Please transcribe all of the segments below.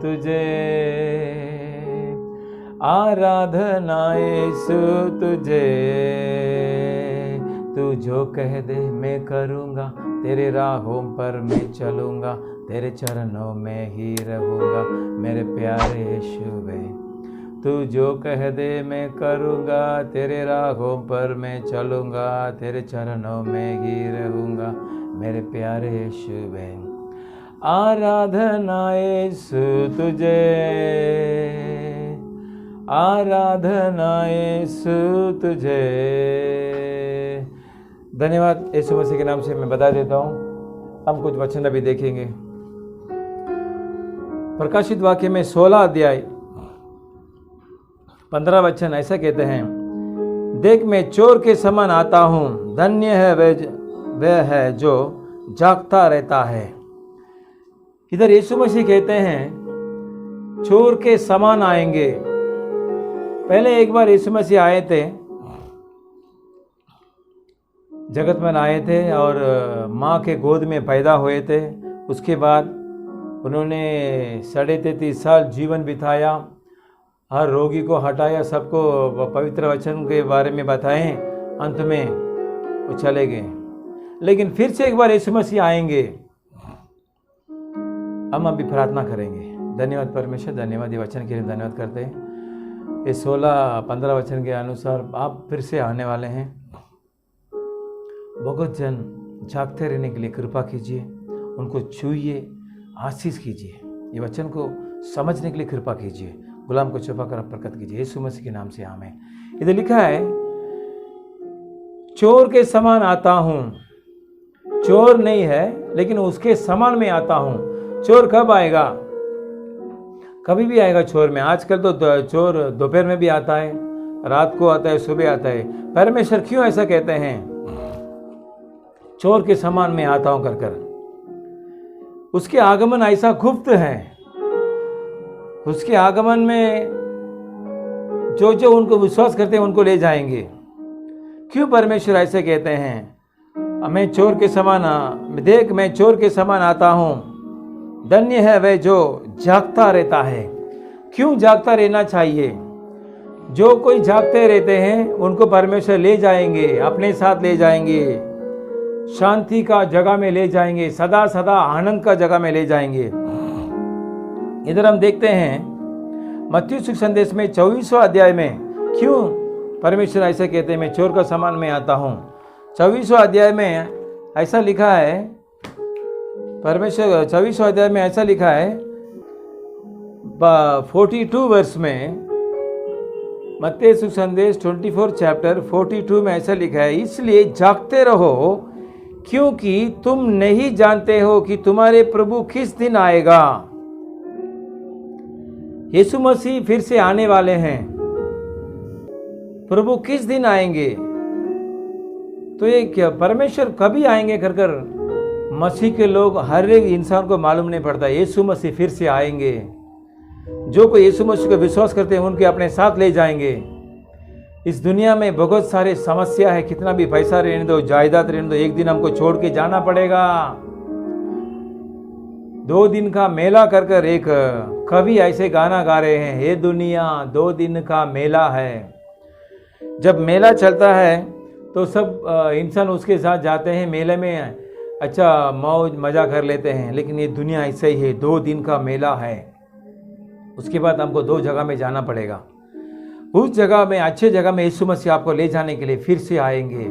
तुझे, आराधना यीशु तुझे। तू जो कह दे मैं करूँगा, तेरे राहों पर मैं चलूँगा, तेरे चरणों में ही रहूँगा मेरे प्यारे यीशुवे। तू जो कह दे मैं करूँगा, तेरे राहों पर मैं चलूँगा, तेरे चरणों में ही रहूँगा मेरे प्यारे यीशुवे। आराधना यीशु तुझे, आराधना यीशु तुझे। धन्यवाद। यीशु मसीह के नाम से मैं बता देता हूँ। हम कुछ वचन अभी देखेंगे। प्रकाशित वाक्य में 16 अध्याय 15 वचन ऐसा कहते हैं, देख मैं चोर के समान आता हूँ, धन्य है वह है जो जागता रहता है। इधर यीशु मसीह कहते हैं चोर के समान आएंगे। पहले एक बार यीशु मसीह आए थे, जगत में आए थे और माँ के गोद में पैदा हुए थे। उसके बाद उन्होंने 33.5 साल जीवन बिताया, हर रोगी को हटाया, सबको पवित्र वचन के बारे में बताएं, अंत में वो चले गए। लेकिन फिर से एक बार यीशु मसीह आएंगे। हम अभी प्रार्थना करेंगे। धन्यवाद परमेश्वर, धन्यवाद ये वचन के लिए धन्यवाद करते हैं। ये 16-15 वचन के अनुसार आप फिर से आने वाले हैं। बहुत जन जागते रहने के लिए कृपा कीजिए, उनको छूइए, आशीष कीजिए, ये वचन को समझने के लिए कृपा कीजिए, गुलाम को छुपा कर प्रकट कीजिए, यीशु मसीह के नाम से आमीन। इधर लिखा है चोर के समान आता हूं। चोर नहीं है लेकिन उसके समान में आता हूं। चोर कब आएगा? कभी भी आएगा चोर में। आजकल तो चोर दोपहर में भी आता है, रात को आता है, सुबह आता है। परमेश्वर क्यों ऐसा कहते हैं? चोर के समान में आता हूं कर उसके आगमन ऐसा गुप्त है। उसके आगमन में जो जो उनको विश्वास करते हैं उनको ले जाएंगे। क्यों परमेश्वर ऐसे कहते हैं मैं चोर के समान, देख मैं चोर के समान आता हूं, धन्य है वह जो जागता रहता है। क्यों जागता रहना चाहिए? जो कोई जागते रहते हैं उनको परमेश्वर ले जाएंगे, अपने साथ ले जाएंगे, शांति का जगह में ले जाएंगे, सदा सदा आनंद का जगह में ले जाएंगे। इधर हम देखते हैं मत्ती सुसंदेश में 24वां अध्याय में क्यों परमेश्वर ऐसा कहते हैं मैं चोर का समान में आता हूं। 24वां अध्याय में ऐसा लिखा है, परमेश्वर 24वां अध्याय में ऐसा लिखा है 42 वर्ष में, मत्ती सुसंदेश 24 चैप्टर 42 में ऐसा लिखा है, इसलिए जागते रहो क्योंकि तुम नहीं जानते हो कि तुम्हारे प्रभु किस दिन आएगा। यीशु मसीह फिर से आने वाले हैं। प्रभु किस दिन आएंगे? तो ये क्या परमेश्वर कभी आएंगे कर मसीह के लोग, हर एक इंसान को मालूम नहीं पड़ता। यीशु मसीह फिर से आएंगे। जो कोई यीशु मसीह को विश्वास करते हैं उनके अपने साथ ले जाएंगे। इस दुनिया में बहुत सारे समस्या है, कितना भी पैसा रहने दो, जायदाद रहने दो, एक दिन हमको छोड़ के जाना पड़ेगा। 2 दिन का मेला कर एक कवि ऐसे गाना गा रहे हैं, ये दुनिया 2 दिन का मेला है। जब मेला चलता है तो सब इंसान उसके साथ जाते हैं मेले में, अच्छा मौज मजा कर लेते हैं। लेकिन ये दुनिया ऐसा ही है, 2 दिन का मेला है। उसके बाद हमको 2 जगह में जाना पड़ेगा। उस जगह में, अच्छे जगह में यीशु मसीह आपको ले जाने के लिए फिर से आएंगे।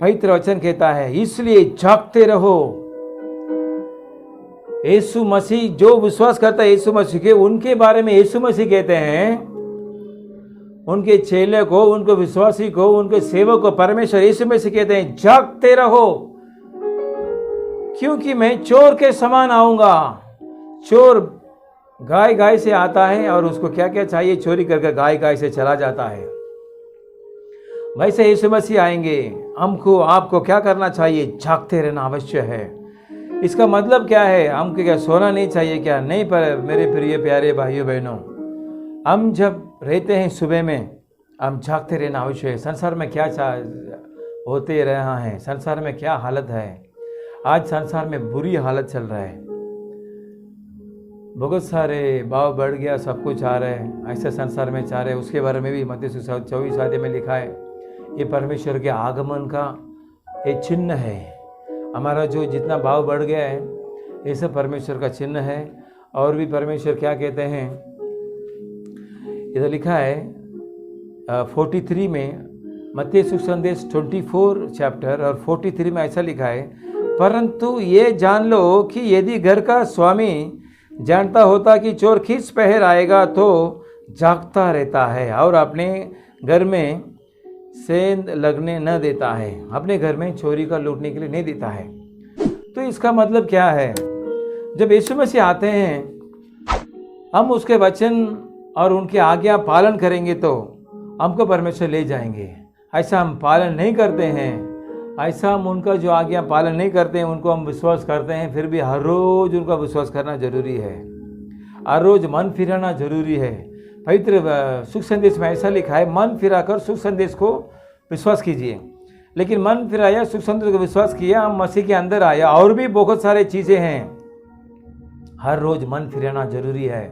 पवित्र वचन कहता है इसलिए जागते रहो। यीशु मसीह जो विश्वास करता है यीशु मसीह के, उनके बारे में यीशु मसीह कहते हैं, उनके चेले को, उनको विश्वासी को, उनके सेवक को परमेश्वर यीशु मसीह कहते हैं जागते रहो क्योंकि मैं चोर के समान आऊंगा। चोर गाय से आता है और उसको क्या क्या चाहिए चोरी करके गाय से चला जाता है। वैसे यीशु मसीह आएंगे। हमको आपको क्या करना चाहिए? जागते रहना आवश्यक है। इसका मतलब क्या है? हमको क्या सोना नहीं चाहिए क्या? नहीं, पर मेरे प्रिय प्यारे भाइयों बहनों, हम जब रहते हैं सुबह में, हम जागते रहना आवश्यक है। संसार में क्या होते रहा है, संसार में क्या हालत है। आज संसार में बुरी हालत चल रहा है। बहुत सारे भाव बढ़ गया, सब कुछ आ रहा है, ऐसे संसार में चाह रहे हैं। उसके बारे में भी मत्ती 24 में लिखा है, ये परमेश्वर के आगमन का एक चिन्ह है। हमारा जो जितना भाव बढ़ गया है, ये सब परमेश्वर का चिन्ह है। और भी परमेश्वर क्या कहते हैं, इधर लिखा है 43 में, मत्ती सुसंदेश 24 चैप्टर और 43 में ऐसा लिखा है, परंतु ये जान लो कि यदि घर का स्वामी जानता होता कि चोर किस पहर आएगा तो जागता रहता है और अपने घर में सेंध लगने न देता है, अपने घर में चोरी का लूटने के लिए नहीं देता है। तो इसका मतलब क्या है, जब यीशु मसीह आते हैं, हम उसके वचन और उनकी आज्ञा पालन करेंगे तो हमको परमेश्वर ले जाएंगे। ऐसा हम पालन नहीं करते हैं, ऐसा हम उनका जो आज्ञा पालन नहीं करते हैं, उनको हम विश्वास करते हैं, फिर भी हर रोज़ उनका विश्वास करना जरूरी है, हर रोज़ मन फिराना जरूरी है। पवित्र सुख संदेश में ऐसा लिखा है, मन फिराकर सुख संदेश को विश्वास कीजिए। लेकिन मन फिराया, सुख संदेश को विश्वास किया, हम मसीह के अंदर आया, और भी बहुत सारे चीज़ें हैं, हर रोज़ मन फिराना जरूरी है।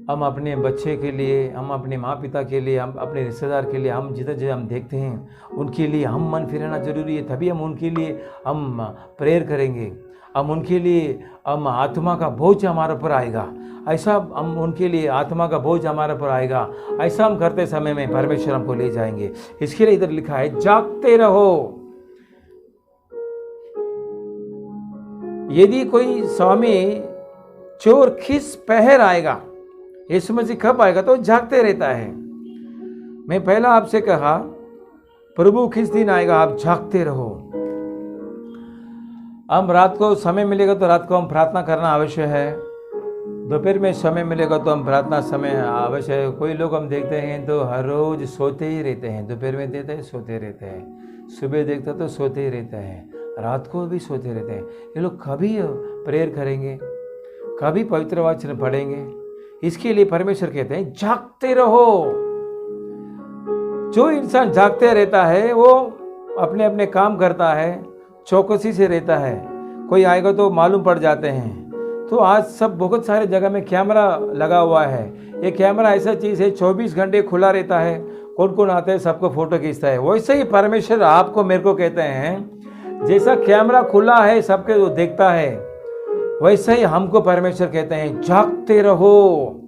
हम अपने बच्चे के लिए, हम अपने माँ पिता के लिए, हम अपने रिश्तेदार के लिए, हम जिधर हम देखते हैं उनके लिए हम मन फिराना जरूरी है। तभी हम उनके लिए हम प्रेयर करेंगे, हम उनके लिए हम आत्मा का बोझ हमारे ऊपर आएगा, ऐसा हम उनके लिए आत्मा का बोझ हमारे ऊपर आएगा। ऐसा हम करते समय में परमेश्वर हमको ले जाएंगे। इसके लिए इधर लिखा है, जागते रहो। यदि कोई स्वामी चोर किस पहर आएगा, यीशु मसीह कब आएगा, तो जागते रहता है। मैं पहला आपसे कहा, प्रभु किस दिन आएगा, आप जागते रहो। हम रात को समय मिलेगा तो रात को हम प्रार्थना करना अवश्य है, दोपहर में समय मिलेगा तो हम प्रार्थना समय अवश्य है। कोई लोग हम देखते हैं तो हर रोज सोते ही रहते हैं, दोपहर में देते हैं सोते रहते हैं, सुबह देखते तो सोते ही रहते हैं, रात को भी सोते रहते हैं। ये लोग कभी प्रेयर करेंगे, कभी पवित्र वचन पढ़ेंगे? इसके लिए परमेश्वर कहते हैं जागते रहो। जो इंसान जागते रहता है वो अपने अपने काम करता है, चौकसी से रहता है। कोई आएगा तो मालूम पड़ जाते हैं। तो आज सब बहुत सारे जगह में कैमरा लगा हुआ है। ये कैमरा ऐसा चीज़ है 24 घंटे खुला रहता है, कौन कौन आता है सबको फोटो खींचता है। वैसे ही परमेश्वर आपको मेरे को कहते हैं, जैसा कैमरा खुला है सबके वो देखता है, वैसे ही हमको परमेश्वर कहते हैं जागते रहो,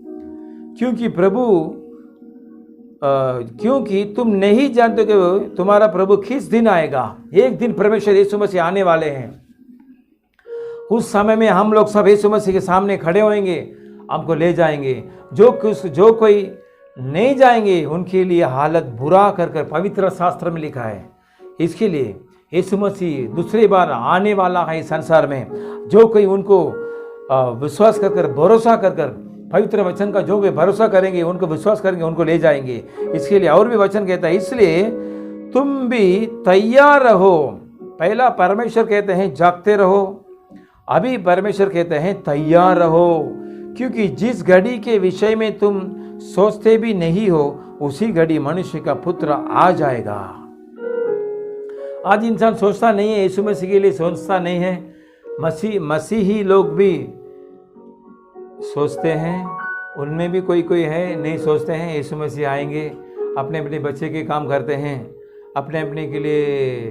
क्योंकि तुम नहीं जानते कि तुम्हारा प्रभु किस दिन आएगा। एक दिन परमेश्वर यीशु मसीह आने वाले हैं, उस समय में हम लोग सब यीशु मसीह के सामने खड़े होंगे, हमको ले जाएंगे। जो कोई नहीं जाएंगे उनके लिए हालत बुरा कर पवित्र शास्त्र में लिखा है। इसके लिए यीशु मसीह दूसरी बार आने वाला है इस संसार में। जो कोई उनको विश्वास कर भरोसा कर पवित्र वचन का जो भी भरोसा करेंगे, उनको विश्वास करेंगे, उनको ले जाएंगे। इसके लिए और भी वचन कहता है, इसलिए तुम भी तैयार रहो। पहला परमेश्वर कहते हैं जागते रहो, अभी परमेश्वर कहते हैं तैयार रहो, क्योंकि जिस घड़ी के विषय में तुम सोचते भी नहीं हो उसी घड़ी मनुष्य का पुत्र आ जाएगा। आज इंसान सोचता नहीं है, यीशु मसीह के लिए सोचता नहीं है। मसीही लोग भी सोचते हैं, उनमें भी कोई है नहीं सोचते हैं यीशु मसीह आएंगे। अपने अपने बच्चे के काम करते हैं, अपने अपने के लिए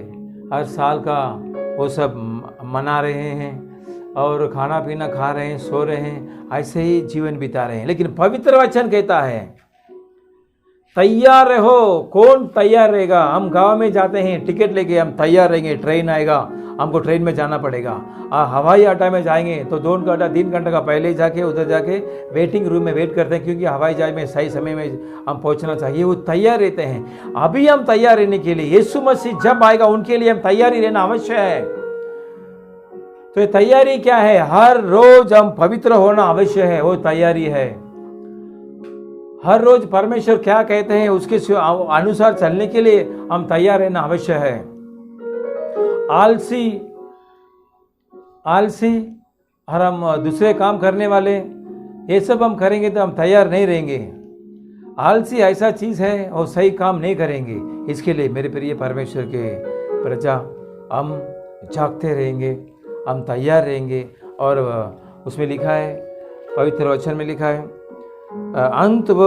हर साल का वो सब मना रहे हैं और खाना पीना खा रहे हैं, सो रहे हैं, ऐसे ही जीवन बिता रहे हैं। लेकिन पवित्र वचन कहता है तैयार रहो। कौन तैयार रहेगा? हम गांव में जाते हैं, टिकट लेके हम तैयार रहेंगे, ट्रेन आएगा, हमको ट्रेन में जाना पड़ेगा। हवाई अड्डा में जाएंगे तो 3 घंटे का पहले ही जाके उधर जाके वेटिंग रूम में वेट करते हैं, क्योंकि हवाई जहाज में सही समय में हम पहुंचना चाहिए। वो तैयार रहते हैं। अभी हम तैयार रहने के लिए, यीशु मसीह जब आएगा उनके लिए हम तैयारी रहना अवश्य है। तो ये तैयारी क्या है? हर रोज हम पवित्र होना अवश्य है, वो तैयारी है। हर रोज परमेश्वर क्या कहते हैं उसके अनुसार चलने के लिए हम तैयार रहना अवश्य है। आलसी और हम दूसरे काम करने वाले, ये सब हम करेंगे तो हम तैयार नहीं रहेंगे। आलसी ऐसा चीज है और सही काम नहीं करेंगे। इसके लिए मेरे प्रिय परमेश्वर के प्रजा, हम जागते रहेंगे, हम तैयार रहेंगे और उसमें लिखा है, पवित्र वचन में लिखा है, अंत व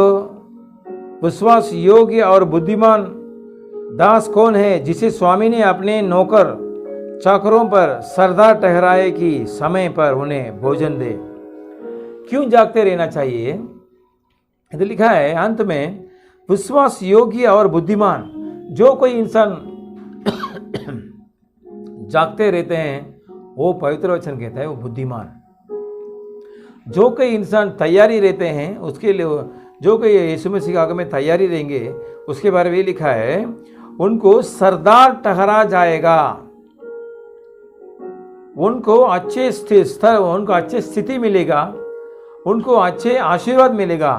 विश्वास योग्य और बुद्धिमान दास कौन है, जिसे स्वामी ने अपने नौकर चाकरों पर सरदार ठहराए कि समय पर उन्हें भोजन दे। क्यों जागते रहना चाहिए? तो लिखा है अंत में, विश्वास योग्य और बुद्धिमान। जो कोई इंसान जागते रहते हैं, वो पवित्र वचन कहता है वो बुद्धिमान। जो कोई इंसान तैयारी रहते हैं, उसके लिए जो कोई यीशु मसीह के आगे में तैयारी रहेंगे, उसके बारे में लिखा है उनको सरदार ठहरा जाएगा, उनको अच्छे स्तर, उनको अच्छे स्थिति मिलेगा, उनको अच्छे आशीर्वाद मिलेगा।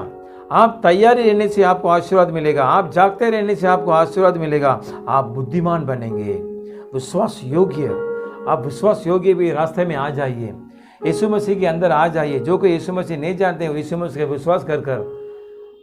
आप तैयारी रहने से आपको आशीर्वाद मिलेगा, आप जागते रहने से आपको आशीर्वाद मिलेगा, आप बुद्धिमान बनेंगे, विश्वास योग्य। आप विश्वास योग्य भी रास्ते में आ जाइए, यीशु मसीह के अंदर आ जाइए। जो कोई यीशु मसीह नहीं जानते हैं, यीशु मसीह का विश्वास कर कर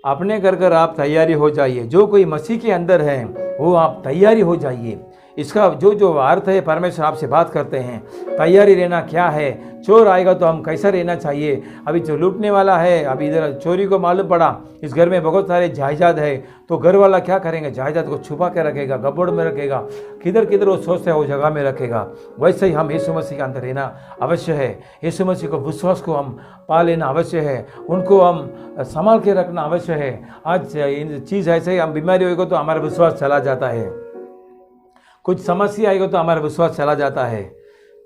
अपने कर आप तैयारी हो जाइए। जो कोई मसीह के अंदर है वो आप तैयारी हो जाइए। इसका जो अर्थ है, परमेश्वर आपसे बात करते हैं, तैयारी रहना क्या है। चोर आएगा तो हम कैसा रहना चाहिए। अभी जो लूटने वाला है, अभी इधर चोरी को मालूम पड़ा इस घर में बहुत सारे जायदाद है, तो घर वाला क्या करेंगे, जायदाद को छुपा के रखेगा, कपबोर्ड में रखेगा, किधर किधर वो सोचता है वो जगह में रखेगा। वैसे ही हम यीशु मसीह के अंदर रहना अवश्य है। यीशु मसीह को विश्वास को हम पा लेना अवश्य है, उनको हम संभाल के रखना अवश्य है। आज चीज़ ऐसे ही, हम बीमारी होएगा तो हमारा विश्वास चला जाता है, कुछ समस्या आएगा तो हमारा विश्वास चला जाता है,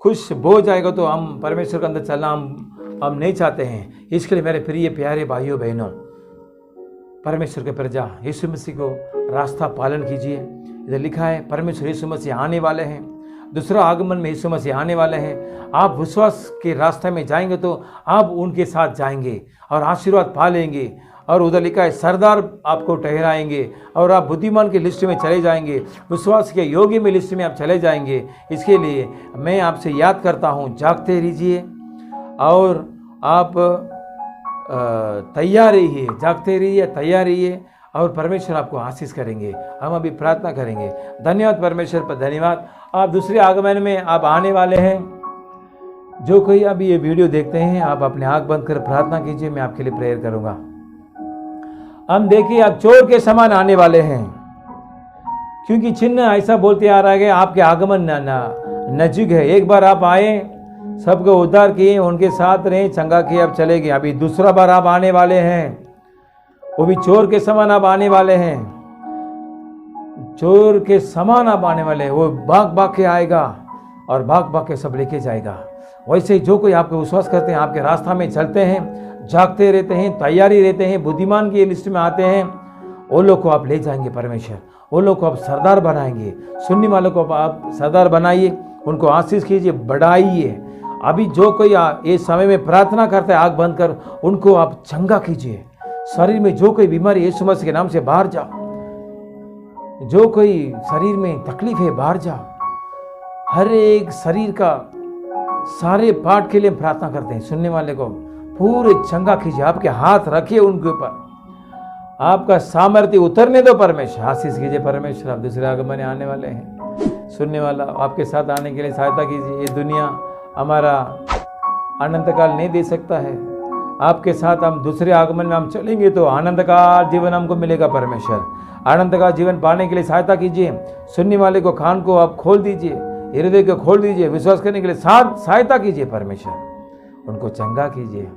कुछ बोझ आएगा तो हम परमेश्वर के अंदर चलना हम नहीं चाहते हैं। इसके लिए मेरे प्रिय प्यारे भाइयों बहनों, परमेश्वर के प्रजा यीशु मसीह को रास्ता पालन कीजिए। इधर लिखा है परमेश्वर यीशु मसीह आने वाले हैं, दूसरा आगमन में यीशु मसीह आने वाले हैं। आप विश्वास के रास्ते में जाएंगे तो आप उनके साथ जाएंगे और आशीर्वाद पा लेंगे। और उधर लिखा है सरदार आपको ठहराएंगे और आप बुद्धिमान की लिस्ट में चले जाएंगे, विश्वास के योग्य में लिस्ट में आप चले जाएंगे। इसके लिए मैं आपसे याद करता हूँ, जागते रहिए और आप तैयार रहिए, जागते रहिए, तैयार रहिए और परमेश्वर आपको आशीष करेंगे। हम अभी प्रार्थना करेंगे। धन्यवाद परमेश्वर पर, धन्यवाद। आप दूसरे आगमन में आप आने वाले हैं। जो कोई अभी ये वीडियो देखते हैं, आप अपने आँख बंद कर प्रार्थना कीजिए, मैं आपके लिए प्रेयर करूँगा। हम देखिए आप चोर के समान आने वाले हैं, क्योंकि चिन्ह ऐसा बोलते आ रहा है कि आपके आगमन नजीक है। एक बार आप आए, सबको उद्धार किए, उनके साथ रहे, चंगा किए, अब चले गए। अभी दूसरा बार आप आने वाले हैं, वो भी चोर के समान आप आने वाले हैं। चोर के समान आप आने वाले हैं। वो भाग भाग के आएगा और भाग भाग के सब लेके जाएगा। वैसे जो कोई आपको विश्वास करते हैं, आपके रास्ता में चलते हैं, जागते रहते हैं, तैयारी रहते हैं, बुद्धिमान की लिस्ट में आते हैं, वो लोग को आप ले जाएंगे परमेश्वर। वो लोग को आप सरदार बनाएंगे। सुनने वालों को आप सरदार बनाइए, उनको आशीष कीजिए, बढ़ाइए। अभी जो कोई इस समय में प्रार्थना करता है आँख बंद कर, उनको आप चंगा कीजिए। शरीर में जो कोई बीमारी यीशु मसीह के नाम से बाहर जाओ। जो कोई शरीर में तकलीफ है बाहर जाओ। हर एक शरीर का सारे पार्ट के लिए प्रार्थना करते हैं। सुनने वाले को पूरे चंगा कीजिए, आपके हाथ रखिए उनके ऊपर, आपका सामर्थ्य उतरने दो परमेश्वर। आशीष कीजिए परमेश्वर। आप दूसरे आगमन में आने वाले हैं। सुनने वाला आपके साथ आने के लिए सहायता कीजिए। ये दुनिया हमारा अनंत काल नहीं दे सकता है। आपके साथ हम दूसरे आगमन में हम चलेंगे तो आनंद का जीवन हमको मिलेगा परमेश्वर। आनंद का जीवन पाने के लिए सहायता कीजिए। सुनने वाले को कान को आप खोल दीजिए, हृदय को खोल दीजिए, विश्वास करने के लिए सहायता कीजिए परमेश्वर। उनको चंगा कीजिए,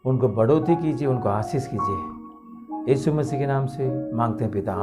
उनको बढ़ोतरी कीजिए, उनको आशीष कीजिए। यीशु मसीह के नाम से मांगते हैं पिता।